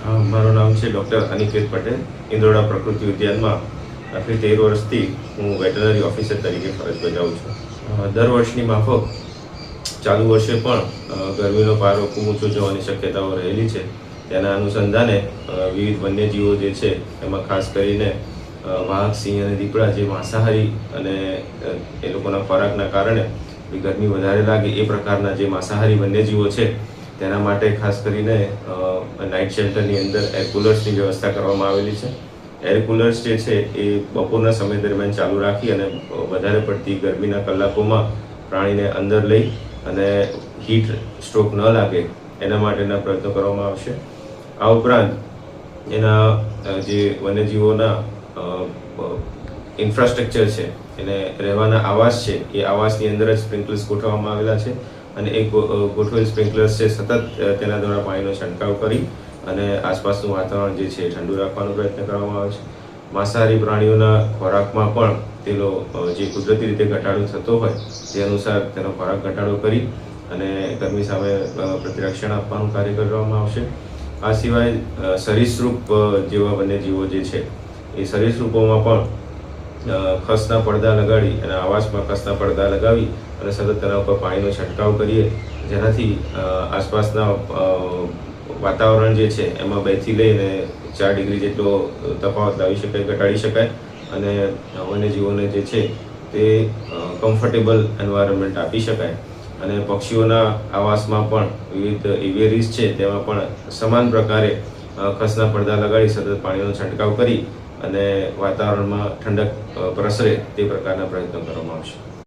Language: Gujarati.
મારું નામ છે ડૉક્ટર અનિકેત પટેલ. ઇન્દ્રોડા પ્રકૃતિ ઉદ્યાનમાં આખરી 13 વર્ષથી હું વેટરનરી ઓફિસર તરીકે ફરજ બજાવું છું. દર વર્ષની માફક ચાલુ વર્ષે પણ ગરમીનો પારો ખૂબ ઊંચો જવાની શક્યતાઓ રહેલી છે. તેના અનુસંધાને વિવિધ વન્યજીવો જે છે એમાં ખાસ કરીને વાઘ, સિંહ અને દીપડા જે માંસાહારી અને એ લોકોના ખોરાકના કારણે ગરમી વધારે લાગે એ પ્રકારના જે માંસાહારી વન્યજીવો છે તેના માટે ખાસ કરીને નાઇટ શેલ્ટરની અંદર એર કુલર્સની વ્યવસ્થા કરવામાં આવેલી છે. એર કુલર્સ જે છે એ બપોરના સમય દરમિયાન ચાલુ રાખી અને વધારે પડતી ગરમીના કલાકોમાં પ્રાણીને અંદર લઈ અને હીટ સ્ટ્રોક ન લાગે એના માટેના પ્રયત્નો કરવામાં આવશે. આ ઉપરાંત એના જે વન્યજીવોના ઇન્ફ્રાસ્ટ્રક્ચર છે, એને રહેવાના આવાસ છે, એ આવાસની અંદર જ સ્પ્રિંકલર્સ ગોઠવવામાં આવેલા છે અને એ ગોઠવેલ સ્પ્રિંકલર્સ છે સતત તેના દ્વારા પાણીનો છંટકાવ કરી અને આસપાસનું વાતાવરણ જે છે એ ઠંડુ રાખવાનો પ્રયત્ન કરવામાં આવે છે. માંસાહારી પ્રાણીઓના ખોરાકમાં પણ તેનો જે કુદરતી રીતે ઘટાડો થતો હોય તે અનુસાર તેનો ખોરાક ઘટાડો કરી અને ગરમી સામે પ્રતિરક્ષણ આપવાનું કાર્ય કરવામાં આવશે. આ સિવાય સરીસૃપ જેવા વન્યજીવો જે છે એ સરીસૃપોમાં પણ ખસના પડદા લગાડી અને આવાસમાં ખસના પડદા લગાવી અને સતત તેના ઉપર પાણીનો છંટકાવ કરીએ, જેનાથી આસપાસના વાતાવરણ જે છે એમાં 2 થી લઈને 4 ડિગ્રી જેટલો તફાવત લાવી શકાય, ઘટાડી શકાય અને વન્યજીવોને જે છે તે કમ્ફર્ટેબલ એન્વાયરમેન્ટ આપી શકાય. અને પક્ષીઓના આવાસમાં પણ વિવિધ એવિયરીઝ છે તેમાં પણ સમાન પ્રકારે ખસના પડદા લગાડી સતત પાણીનો છંટકાવ કરી અને વાતાવરણમાં ઠંડક પ્રસરે તે પ્રકારના પ્રયત્નો કરવામાં આવશે.